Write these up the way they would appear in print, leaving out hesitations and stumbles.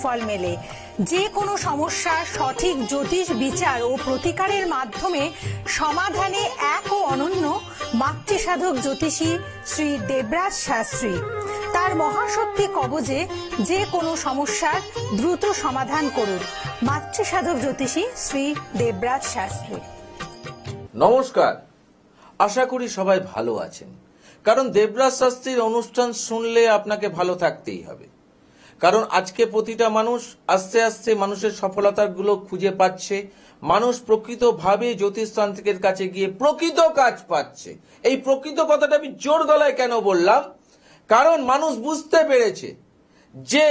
ফল মেলে। যে কোনো সমস্যার সঠিক জ্যোতিষ বিচার ও প্রতিকারের মাধ্যমে সমাধানে এক ও অনন্য মাতৃসাধক জ্যোতিষী শ্রী দেবরাজ শাস্ত্রী। তার মহাশক্তি কবজে যে কোনো সমস্যার দ্রুত সমাধান করুন। মাতৃসাধক জ্যোতিষী শ্রী দেবরাজ শাস্ত্রী। নমস্কার, আশা করি সবাই ভালো আছেন। কারণ দেবরাজ শাস্ত্রীর অনুষ্ঠান শুনলে আপনাকে ভালো থাকতেই হবে। কারণ আজকে প্রতিটা মানুষ আস্তে আস্তে মানুষের সফলতাগুলো খুঁজে পাচ্ছে। মানুষ প্রকৃতভাবে জ্যোতিষতান্ত্রিকের কাছে গিয়ে প্রকৃত কাজ পাচ্ছে। এই প্রকৃত কথাটা আমি জোর গলায় কেন বললাম? কারণ মানুষ বুঝতে পেরেছে যে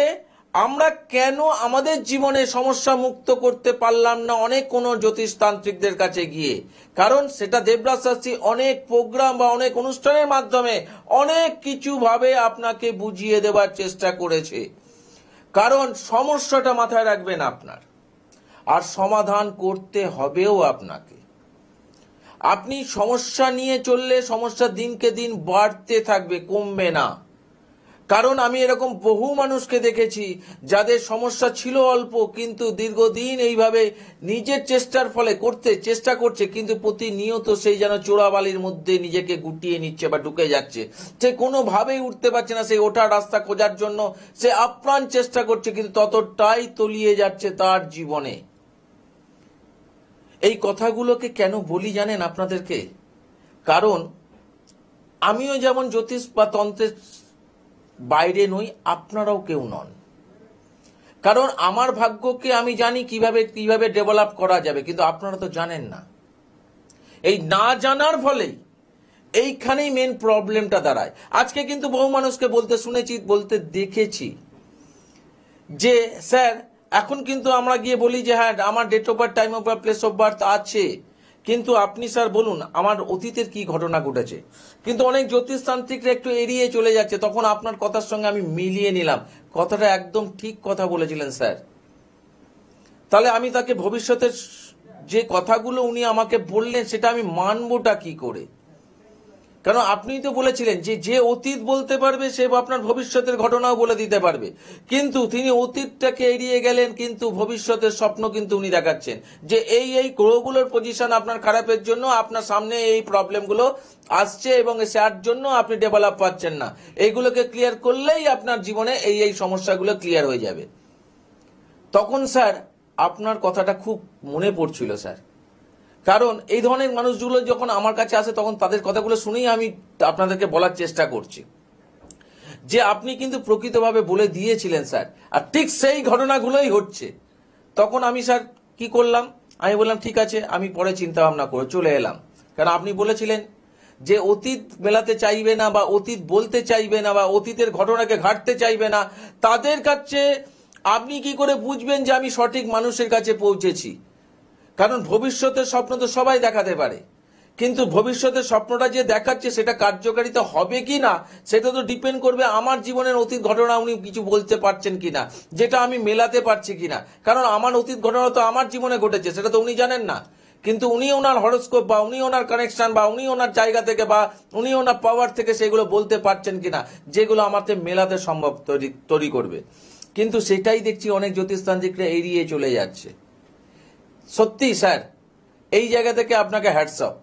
আমরা কেন আমাদের জীবনে সমস্যা মুক্ত করতে পারলাম না অনেক কোনো জ্যোতিষতান্ত্রিকদের কাছে গিয়ে। কারণ সেটা দেবরাজ শাস্ত্রী অনেক প্রোগ্রাম বা অনেক অনুষ্ঠানের মাধ্যমে অনেক কিছু ভাবে আপনাকে বুঝিয়ে দেওয়ার চেষ্টা করেছে। কারণ সমস্যাটা মাথায় রাখবেন আপনার, আর সমাধান করতে হবেও আপনাকে। আপনি সমস্যা নিয়ে চললে সমস্যা দিনকে দিন বাড়তে থাকবে, কমবে না। কারণ আমি এরকম বহু মানুষকে দেখেছি যাদের সমস্যা ছিল অল্প, কিন্তু দীর্ঘদিন এইভাবে নিজের চেষ্টার ফলে চেষ্টা করছে, কিন্তু প্রতিনিয়ত সেই যেন চোরাবালির মধ্যে নিজেকে গুটিয়ে নিচ্ছে বা ঢুকে যাচ্ছে। সে কোনোভাবেই উঠতে পারছে না। সেই ওঠার রাস্তা খোঁজার জন্য সে আপ্রাণ চেষ্টা করছে, কিন্তু ততটাই তলিয়ে যাচ্ছে তার জীবনে। এই কথাগুলোকে কেন বলি জানেন আপনাদেরকে? কারণ আমিও যেমন জ্যোতিষ বা তন্ত্রের বাইরে নই, আপনারাও কেউ নন। কারণ আমার ভাগ্যকে আমি জানি কিভাবে ডেভেলপ করা যাবে, কিন্তু আপনারা তো জানেন না। এই না জানার ফলেই এইখানেই মেন প্রবলেমটা দাঁড়ায়। আজকে কিন্তু বহু মানুষকে বলতে শুনেছি, বলতে দেখেছি যে স্যার এখন কিন্তু আমরা গিয়ে বলি যে হ্যাঁ আমার date of birth, time of birth, place of birth আছে, কিন্তু আপনি স্যার বলুন আমার অতীতের কি ঘটনা ঘটেছে। কিন্তু অনেক জ্যোতিষতান্ত্রিকরা একটু এড়িয়ে চলে যাচ্ছে। তখন আপনার কথার সঙ্গে আমি মিলিয়ে নিলাম, কথাটা একদম ঠিক কথা বলেছিলেন স্যার। তাহলে আমি তাকে ভবিষ্যতের যে কথাগুলো উনি আমাকে বললেন সেটা আমি মানবোটা কি করে? কারণ আপনি তো বলেছিলেন যে অতীত বলতে পারবে সে আপনার ভবিষ্যতের ঘটনাও বলে দিতে পারবে, কিন্তু তিনি অতীতটাকে এড়িয়ে গেলেন, কিন্তু ভবিষ্যতের স্বপ্ন কিন্তু উনি দেখাচ্ছেন যে এই গ্রহগুলোর পজিশন আপনার খারাপের জন্য আপনার সামনে এই প্রবলেমগুলো আসছে এবং যার জন্য আপনি ডেভেলপ পাচ্ছেন না। এইগুলোকে ক্লিয়ার করলেই আপনার জীবনে এই সমস্যাগুলো ক্লিয়ার হয়ে যাবে। তখন স্যার আপনার কথাটা খুব মনে পড়ছিল স্যার। কারণ এই ধরনের মানুষগুলো যখন আমার কাছে আসে তখন তাদের কথাগুলো শুনেই আমি আপনাদেরকে বলার চেষ্টা করছি যে আপনি কিন্তু প্রকৃতভাবে বলে দিয়েছিলেন স্যার, আর ঠিক সেই ঘটনাগুলোই হচ্ছে। তখন আমি স্যার কি করলাম, আমি বললাম ঠিক আছে, আমি পরে চিন্তা ভাবনা করে চলে এলাম। কারণ আপনি বলেছিলেন যে অতীত মেলাতে চাইবে না বা অতীত বলতে চাইবে না বা অতীতের ঘটনাকে ঘাটতে চাইবে না, তাদের কাছে আপনি কি করে বুঝবেন যে আমি সঠিক মানুষের কাছে পৌঁছেছি? কারণ ভবিষ্যতের স্বপ্ন তো সবাই দেখাতে পারে, কিন্তু ভবিষ্যতের স্বপ্নটা যে দেখাচ্ছে সেটা কার্যকারিতা হবে কি না সেটা তো ডিপেন্ড করবে আমার জীবনের অতীত ঘটনা উনি কিছু বলতে পারছেন কিনা, যেটা আমি মেলাতে পারছি কিনা। কারণ আমার অতীত ঘটনা তো আমার জীবনে ঘটেছে, সেটা তো উনি জানেন না, কিন্তু উনি ওনার হরোস্কোপ বা উনি ওনার কানেকশন বা উনি ওনার জায়গা থেকে বা উনি ওনার পাওয়ার থেকে সেগুলো বলতে পারছেন কিনা, যেগুলো আমাকে মেলাতে সম্ভব তৈরি করবে। কিন্তু সেটাই দেখছি অনেক জ্যোতিষতান্ত্রিকরা এড়িয়ে চলে যাচ্ছে। সত্যি স্যার এই জায়গা থেকে আপনাকে হ্যাটসঅপ।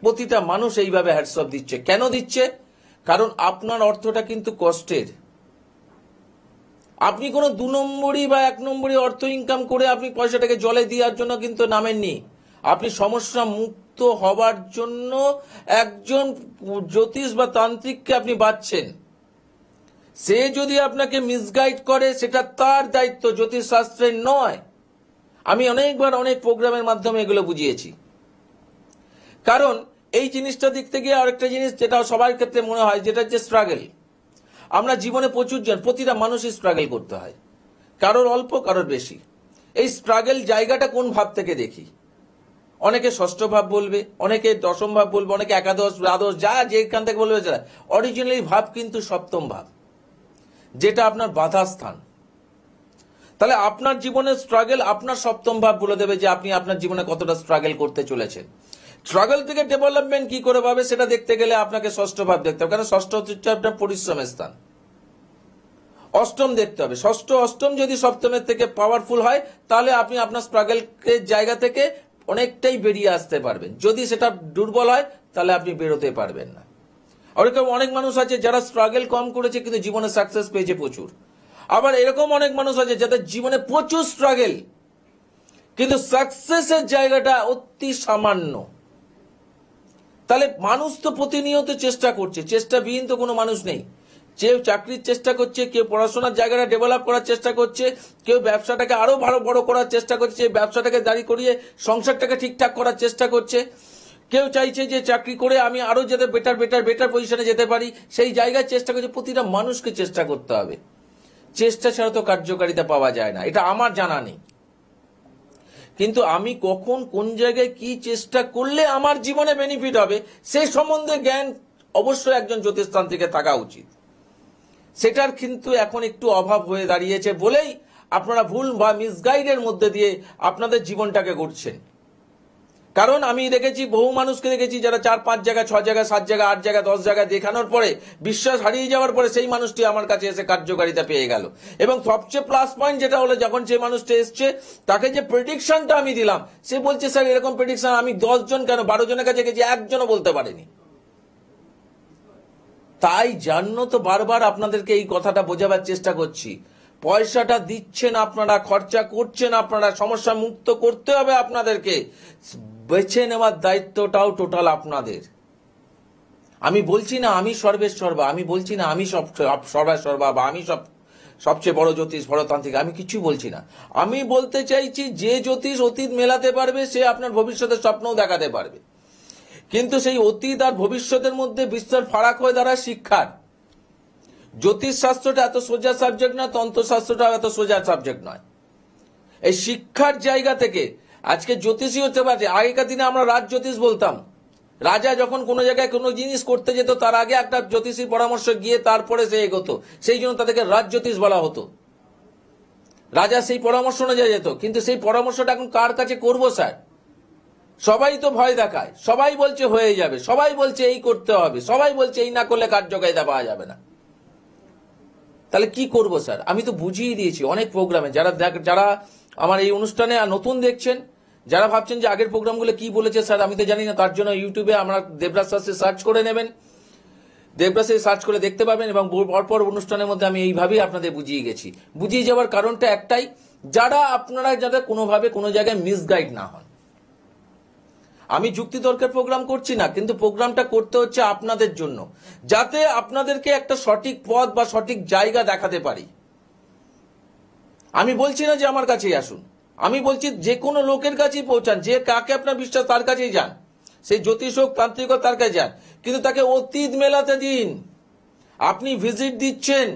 প্রতিটা মানুষ এইভাবে হ্যাটসঅপ দিচ্ছে। কেন দিচ্ছে? কারণ আপনার অর্থটা কিন্তু কষ্টের। আপনি কোনো 2 নম্বরই বা 1 নম্বরই অর্থ ইনকাম করে আপনি পয়সাটাকে জলে দেওয়ার জন্য কিন্তু নামেননি। আপনি সমস্যা মুক্ত হবার জন্য একজন জ্যোতিষ বা তান্ত্রিককে আপনি বাঁচছেন। সে যদি আপনাকে মিসগাইড করে সেটা তার দায়িত্ব, জ্যোতিষ শাস্ত্রের নয়। আমি অনেকবার অনেক প্রোগ্রামের মাধ্যমে এগুলো বুঝিয়েছি। কারণ এই জিনিসটা দেখতে গিয়ে আরেকটা জিনিস যেটা সবার ক্ষেত্রে মনে হয়, যেটা হচ্ছে স্ট্রাগল। আমরা জীবনে প্রতিটা মানুষই স্ট্রাগল করতে হয়, কারোর অল্প কারোর বেশি। এই স্ট্রাগল জায়গাটা কোন ভাব থেকে দেখি? অনেকে ষষ্ঠ ভাব বলবে, অনেকে দশম ভাব বলবে, অনেকে একাদশ, দ্বাদশ, যা যেখান থেকে বলবে যারা। অরিজিনালি ভাব কিন্তু সপ্তম ভাব, যেটা আপনার বাধা স্থান। তাহলে আপনার জীবনের স্ট্রাগল আপনার সপ্তম ভাব বলে দেবে যে আপনি আপনার জীবনে কতটা স্ট্রাগল করতে চলেছেন। স্ট্রাগল থেকে ডেভেলপমেন্ট কি করে পাবে সেটা দেখতে গেলে আপনাকে ষষ্ঠ ভাব দেখতে হবে, কারণ ষষ্ঠ হচ্ছে আপনার পরিশ্রমের স্থান। অষ্টম দেখতে হবে, ষষ্ঠ অষ্টম যদি সপ্তমের থেকে পাওয়ারফুল হয় তাহলে আপনি আপনার স্ট্রাগলের জায়গা থেকে অনেকটাই বেরিয়ে আসতে পারবেন। যদি সেটা দুর্বল হয় তাহলে আপনি বেরোতে পারবেন না। ওরকম অনেক মানুষ আছে যারা স্ট্রাগল কম করেছে কিন্তু জীবনে সাকসেস পেয়েছে প্রচুর। আবার এরকম অনেক মানুষ আছে যাদের জীবনে প্রচুর স্ট্রাগল কিন্তু সাকসেসের জায়গাটা অতি সামান্য। তাহলে মানুষ তো প্রতিনিয়ত চেষ্টা করছে, চেষ্টাবিহীন তো কোনো মানুষ নেই। কেউ চাকরির চেষ্টা করছে, কেউ পড়াশোনার জায়গাটা ডেভেলপ করার চেষ্টা করছে, কেউ ব্যবসাটাকে আরো ভালো বড় করার চেষ্টা করছে, ব্যবসাটাকে দাঁড়িয়ে করিয়ে সংসারটাকে ঠিকঠাক করার চেষ্টা করছে। কেউ চাইছে যে চাকরি করে আমি আরো যাতে বেটার পজিশনে যেতে পারি, সেই জায়গায় চেষ্টা করছে। প্রতিটা মানুষকে চেষ্টা করতে হবে, চেষ্টা ছাড়া তো কার্যকারিতা পাওয়া যায় না, এটা আমার জানা নেই। কিন্তু আমি কখন কোন জায়গায় কি চেষ্টা করলে আমার জীবনে বেনিফিট হবে সেই সম্বন্ধে জ্ঞান অবশ্যই একজন জ্যোতিষতান্ত্রিকের থাকা উচিত। সেটার কিন্তু এখন একটু অভাব হয়ে দাঁড়িয়েছে বলেই আপনারা ভুল বা মিসগাইডের মধ্যে দিয়ে আপনাদের জীবনটাকে গড়ছেন। কারণ আমি দেখেছি, বহু মানুষকে দেখেছি যারা 4, 5 জায়গা, 6 জায়গা, 7 জায়গা, 8 জায়গা, 10 জায়গায় দেখানোর পরে বিশ্বাস হারিয়ে যাওয়ার পরে সেই মানুষটি আমার কাছে এসে কার্যকারিতা পেয়ে গেল। এবং সবচেয়ে প্লাস পয়েন্ট যেটা হলো, যখন সেই মানুষটা এসছে তাকে যে প্রেডিকশনটা আমি দিলাম, সে বলছে স্যার এরকম প্রেডিকশন আমি 10 জন কেন 12 জনের কাছে গেছি, একজনও বলতে পারেনি। তাই জানো তো বারবার আপনাদেরকে এই কথাটা বোঝাবার চেষ্টা করছি, পয়সাটা দিচ্ছেন আপনারা, খরচা করছেন আপনারা, সমস্যা মুক্ত করতে হবে আপনাদেরকে, বেছে নেওয়ার দায়িত্বটাও টোটাল আপনাদের। আমি বলছি না আমি সর্বেসর্বা, আমি বলছি না আমি সর্বা বা আমি সবচেয়ে বড় জ্যোতিষ বড়তান্ত্রিক, আমি কিছু বলছি না। আমি বলতে চাইছি যে জ্যোতিষ অতীত মেলাতে পারবে সে আপনার ভবিষ্যতের স্বপ্নও দেখাতে পারবে। কিন্তু সেই অতীত আর ভবিষ্যতের মধ্যে বিস্তর ফারাক হয়ে দাঁড়ায় শিক্ষার। জ্যোতিষ শাস্ত্রটা এত সোজা সাবজেক্ট না, তন্ত্রশাস্ত্রটা এত সোজা সাবজেক্ট নয়। এই শিক্ষার জায়গা থেকে আজকে জ্যোতিষী হতে পারে। আগেকার দিনে আমরা রাজ জ্যোতিষ বলতাম। রাজা যখন কোনো জায়গায় কোনো জিনিস করতে যেত তার আগে একটা জ্যোতিষীর পরামর্শ গিয়ে তারপরে সে এগোতো, সেই জন্য তাদেরকে রাজ জ্যোতিষ বলা হতো। রাজা সেই পরামর্শ অনুযায়ী যেত, কিন্তু সেই পরামর্শটা এখন কার কাছে করবো স্যার? সবাই তো ভয় দেখায়, সবাই বলছে হয়ে যাবে, সবাই বলছে এই করতে হবে, সবাই বলছে এই না করলে কার্যকারিতা পাওয়া যাবে না। তাহলে কি করব স্যার? আমি তো বুঝিয়ে দিয়েছি অনেক প্রোগ্রামে। যারা আমার এই অনুষ্ঠানে নতুন দেখছেন, যারা ভাবছেন যে আগের প্রোগ্রামগুলো কি বলেছে স্যার আমি তো জানি না, তার জন্য ইউটিউবে আমরা দেবরাজ শাস্ত্রী সার্চ করে নেবেন, দেবরাজ সার্চ করে দেখতে পাবেন। এবং পরপর অনুষ্ঠানের মধ্যে আমি এইভাবেই আপনাদের বুঝিয়ে গেছি। বুঝিয়ে যাওয়ার কারণটা একটাই, আপনারা যাতে কোনোভাবে কোনো জায়গায় মিসগাইড না হন। আমি যুক্তি তর্কের প্রোগ্রাম করছি না, কিন্তু প্রোগ্রামটা করতে হচ্ছে আপনাদের জন্য, যাতে আপনাদেরকে একটা সঠিক পথ বা সঠিক জায়গা দেখাতে পারি। আমি বলছি না যে আমার কাছেই আসুন, আমি বলছি যে কোনো লোকের কাছেই পৌঁছান, যে কাকে আপনার বিশ্বাস তার কাছেই যান, সেই জ্যোতিষ হোক তান্ত্রিক হোক তার কাছে যান, কিন্তু তাকে অতীত মেলাতে দিন। আপনি ভিজিট দিচ্ছেন,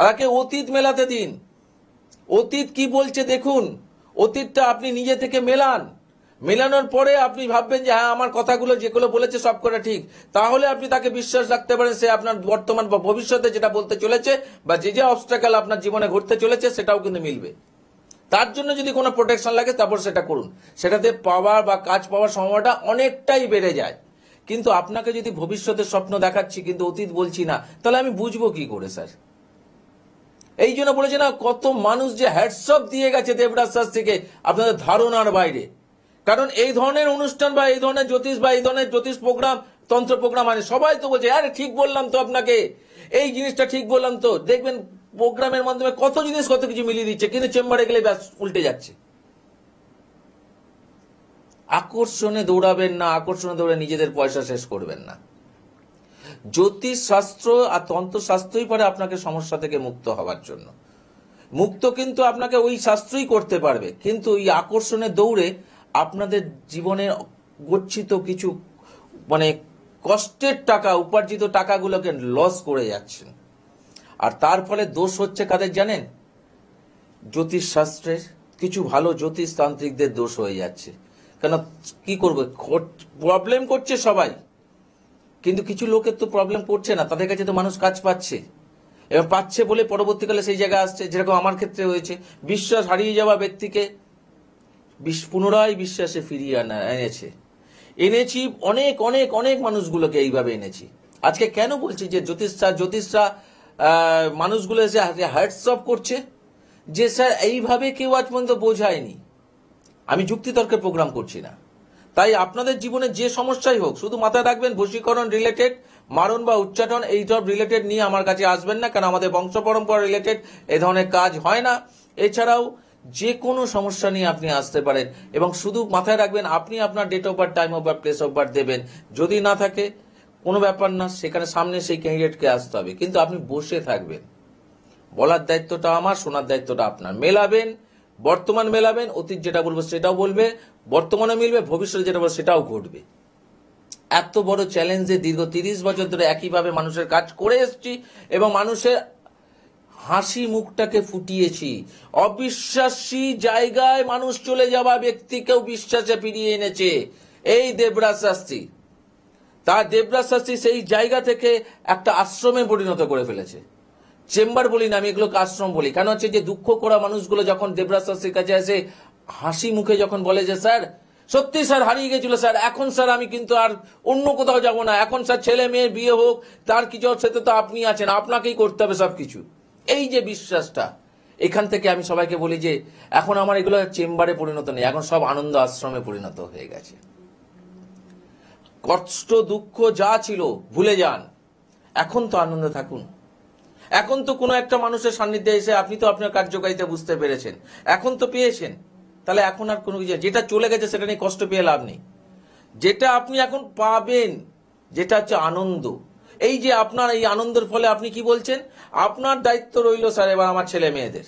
তাকে অতীত মেলাতে দিন। অতীত কি বলছে দেখুন, অতীতটা আপনি নিজে থেকে মেলানোর পরে আপনি ভাববেন যে হ্যাঁ আমার কথাগুলো যেগুলো বলেছে সব করা ঠিক, তাহলে আপনি তাকে বিশ্বাস রাখতে পারেন সে আপনার বর্তমান বা ভবিষ্যতে যেটা বলতে চলেছে বা যে অবস্ট্রাগল আপনার জীবনে ঘটতে চলেছে সেটাও কিন্তু মিলবে। তার জন্য যদি কোনো প্রোটেকশন লাগে তারপর সেটা করুন, সেটাতে পাওয়ার বা কাজ পাওয়ার সময়টা অনেকটাই বেড়ে যায়। কিন্তু আপনাকে যদি ভবিষ্যতের স্বপ্ন দেখাচ্ছি কিন্তু অতীত বলছি না, তাহলে আমি বুঝবো কি করে স্যার? এই জন্য বলেছে না, কত মানুষ যে হ্যাটসঅপ দিয়ে গেছে দেবরাজ শাস্ত্রীকে আপনাদের ধারণার বাইরে। কারণ এই ধরনের অনুষ্ঠান বা এই ধরনের জ্যোতিষ বা এই ধরনের জ্যোতিষ প্রোগ্রাম, তন্ত্র প্রোগ্রাম মানে সবাই তো বলছে আরে ঠিক বললাম তো আপনাকে, এই জিনিসটা ঠিক বললাম তো। দেখবেন প্রোগ্রামের মাধ্যমে কত জিনিস কত কিছু মিলিয়ে দিচ্ছে, কিন্তু চেম্বারে গেলে ব্যাস উল্টে যাচ্ছে। আকর্ষণে দৌড়াবেন না, আকর্ষণে দৌড়ে নিজেদের পয়সা শেষ করবেন না। জ্যোতিষ শাস্ত্র আর তন্ত্রশাস্ত্রই পারে আপনাকে সমস্যা থেকে মুক্ত হওয়ার জন্য। মুক্ত কিন্তু আপনাকে ওই শাস্ত্রই করতে পারবে, কিন্তু এই আকর্ষণে দৌড়ে আপনাদের জীবনে গচ্ছিত কিছু মানে কষ্টের টাকা, উপার্জিত টাকাগুলোকে লস করে যাচ্ছেন। আর তার ফলে দোষ হচ্ছে কাদের জানেন? জ্যোতিষ শাস্ত্রের কিছু ভালো জ্যোতিষ তান্ত্রিকদের দোষ হয়ে যাচ্ছে। কেন কি করবে, প্রবলেম করছে সবাই, কিন্তু কিছু লোকের তো প্রবলেম করছে না, তাদের কাছে তো মানুষ কাজ পাচ্ছে, এবং পাচ্ছে বলে পরবর্তীকালে সেই জায়গায় আসছে। যেরকম আমার ক্ষেত্রে হয়েছে, বিশ্বাস হারিয়ে যাওয়া ব্যক্তিকে পুনরায় বিশ্বাসে ফিরিয়ে এনেছি অনেক অনেক অনেক মানুষগুলোকে এইভাবে এনেছি। আজকে কেন বলছি যে জ্যোতিষরা মানুষগুলো এসে হ্যাটস অফ করছে যে স্যার এইভাবে কেউ আজ পর্যন্ত বোঝায়নি। আমি যুক্তিতর্কের প্রোগ্রাম করছি না। তাই আপনাদের জীবনে যে সমস্যাই হোক, শুধু মাথায় রাখবেন বশীকরণ রিলেটেড, মারণ বা উচ্চাটন এইসব রিলেটেড নিয়ে আমার কাছে আসবেন না, কারণ আমাদের বংশ পরম্পরা রিলেটেড এ ধরনের কাজ হয় না। এছাড়াও যে কোনো সমস্যা নিয়ে আপনি আসতে পারেন, এবং শুধু মাথায় রাখবেন আপনি আপনার date of birth, time of birth, place of birth দেবেন। যদি না থাকে কোনো ব্যাপার না, সেখানে সামনে সেই ক্যান্ডিডেটকে আসতে হবে, কিন্তু আপনি বসে থাকবেন। বলার দায়িত্বটা আমার, শোনার দায়িত্বটা আপনার। মেলাবেন, বর্তমান মেলাবেন, অতীত যেটা বলবো সেটাও বলবে, বর্তমানে মিলবে, ভবিষ্যতে যেটা বলবো সেটাও ঘটবে। এত বড় চ্যালেঞ্জে দীর্ঘ 30 বছর ধরে একইভাবে মানুষের কাজ করে এসেছি এবং মানুষের হাসি মুখটাকে ফুটিয়েছি। অবিশ্বাসী জায়গায় মানুষ চলে যাওয়া ব্যক্তিকেও বিশ্বাসে ফিরিয়ে এনেছে এই দেবরাজ শাস্ত্রী। তার দেবরাজ শাস্ত্রী সেই জায়গা থেকে একটা আশ্রমে পরিণত করে ফেলেছে। চেম্বার বলি না, আমি এগুলোকে আশ্রম বলি। কেন হচ্ছে যে দুঃখ করা মানুষগুলো যখন দেবরাজ শাস্ত্রীর কাছে আসে, হাসি মুখে যখন বলে যে স্যার সত্যি স্যার হারিয়ে গেছিল স্যার, এখন স্যার আমি কিন্তু আর অন্য কোথাও যাব না, এখন স্যার ছেলে মেয়ে বিয়ে হোক, তার কিছু সাথে তো আপনি আছেন, আপনাকেই করতে হবে সবকিছু। এই যে বিশ্বাসটা, এখান থেকে আমি সবাইকে বলি যে এখন আমার এগুলো চেম্বারে পরিণত নেই, এখন সব আনন্দ আশ্রমে পরিণত হয়ে গেছে। কষ্ট দুঃখ যা ছিল ভুলে যান, এখন তো আনন্দে থাকুন। এখন তো কোনো একটা মানুষের সান্নিধ্যে এসে আপনি তো আপনার কার্যকারিতা বুঝতে পেরেছেন, এখন তো পেয়েছেন, তাহলে এখন আর কোনো কিছু, যেটা চলে গেছে সেটা নিয়ে কষ্ট পেয়ে লাভ নেই। যেটা আপনি এখন পাবেন, যেটা হচ্ছে আনন্দ, এই যে আপনার এই আনন্দের ফলে আপনি কি বলছেন, আপনার দায়িত্ব রইল স্যার এবার আমার ছেলে মেয়েদের।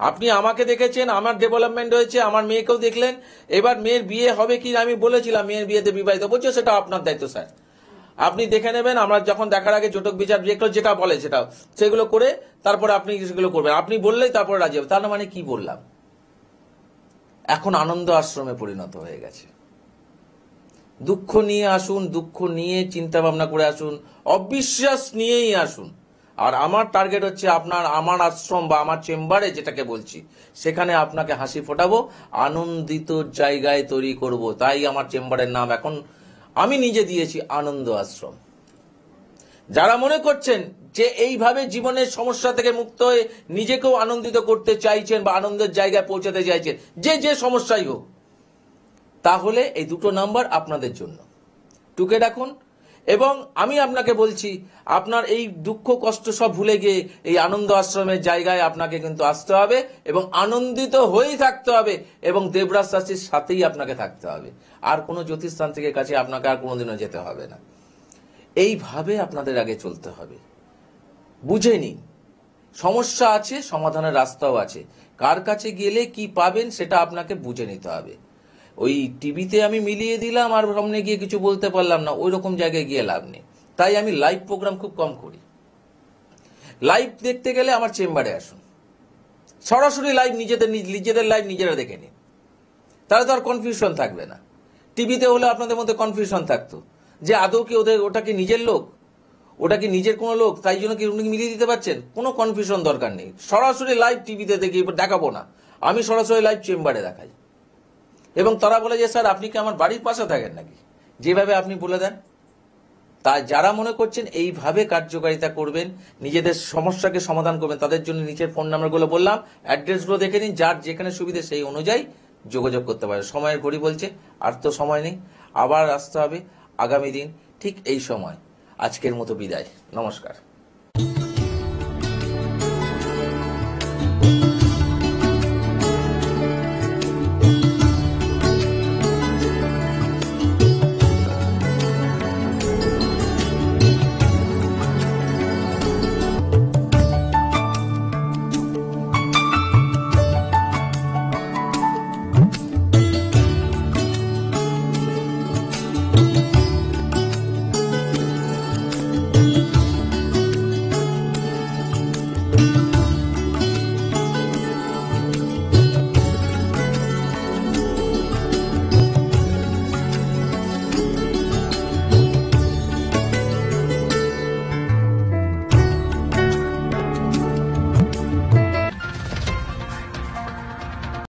আপনি আমাকে দেখেছেন, আমার ডেভেলপমেন্ট হয়েছে, আমার মেয়েকেও দেখলেন, এবার মেয়ের বিয়ে হবে কি আমি বলেছিলাম মেয়ের বিয়েতে বিবাহিত বলছে, সেটা আপনার দায়িত্ব স্যার। আপনি দেখে নেবেন, আমরা যখন দেখার আগে জটক বিচার যেটা বলে সেটা সেগুলো করে তারপরে আপনি সেগুলো করবেন। আপনি বললেই তারপরে রাজি হবে, তার মানে কি বললাম। এখন আনন্দ আশ্রমে পরিণত হয়ে গেছে। দুঃখ নিয়ে আসুন, দুঃখ নিয়ে চিন্তা ভাবনা করে আসুন, অবিশ্বাস নিয়েই আসুন। আর আমার টার্গেট হচ্ছে আমার আশ্রম বা আমার চেম্বারে যেটাকে বলছি, সেখানে আপনাকে হাসি ফোটাবো, আনন্দিত জায়গায় তৈরি করব। তাই আমার চেম্বারের নাম এখন আমি নিজে দিয়েছি আনন্দ আশ্রম। যারা মনে করছেন যে এইভাবে জীবনের সমস্যা থেকে মুক্ত হয়ে নিজেকেও আনন্দিত করতে চাইছেন বা আনন্দের জায়গায় পৌঁছাতে চাইছেন, যে সমস্যাই হোক, তাহলে এই দুটো নাম্বার আপনাদের জন্য টুকে রাখুন। এবং আমি আপনাকে বলছি, আপনার এই দুঃখ কষ্ট সব ভুলে গিয়ে এই আনন্দ আশ্রমের জায়গায় আপনাকে কিন্তু আসতে হবে এবং আনন্দিত হয়েই থাকতে হবে, এবং দেবরাজ শাস্ত্রীর সাথেই আপনাকে থাকতে হবে। আর কোনো জ্যোতিষতান্ত্রিকের কাছে আপনাকে আর কোনোদিনও যেতে হবে না। এইভাবে আপনাদের আগে চলতে হবে। বুঝে নিন, সমস্যা আছে, সমাধানের রাস্তাও আছে। কার কাছে গেলে কি পাবেন সেটা আপনাকে বুঝে নিতে হবে। ওই টিভিতে আমি মিলিয়ে দিলাম আর সামনে গিয়ে কিছু বলতে পারলাম না, ওই রকম জায়গায় গিয়ে লাভ নেই। তাই আমি লাইভ প্রোগ্রাম খুব কম করি। লাইভ দেখতে গেলে আমার চেম্বারে আসুন, সরাসরি লাইভ নিজেদের লাইভ নিজেরা দেখে নিন, তাহলে তো আর কনফিউশন থাকবে না। টিভিতে হলে আপনাদের মধ্যে কনফিউশন থাকতো যে আদৌ কি ওটা কি নিজের লোক, ওটা কি নিজের কোনো লোক, তাই জন্য কি উনি মিলিয়ে দিতে পারছেন। কোনো কনফিউশন দরকার নেই। সরাসরি লাইভ টিভিতে দেখাবো না, আমি সরাসরি লাইভ চেম্বারে দেখাই। এবং তারা বলে যে স্যার আপনি কি আমার বাড়ির পাশে থাকেন নাকি, যেভাবে আপনি বলে দেন। তাই যারা মনে করছেন এইভাবে কার্যকারিতা করবেন, নিজেদের সমস্যাকে সমাধান করবেন, তাদের জন্য নিচের ফোন নাম্বারগুলো বললাম, অ্যাড্রেসগুলো দেখে নিন, যার যেখানে সুবিধে সেই অনুযায়ী যোগাযোগ করতে পারে। সময়ের ঘড়ি বলছে আর তো সময় নেই, আবার আসতে হবে আগামী দিন ঠিক এই সময়। আজকের মতো বিদায়, নমস্কার।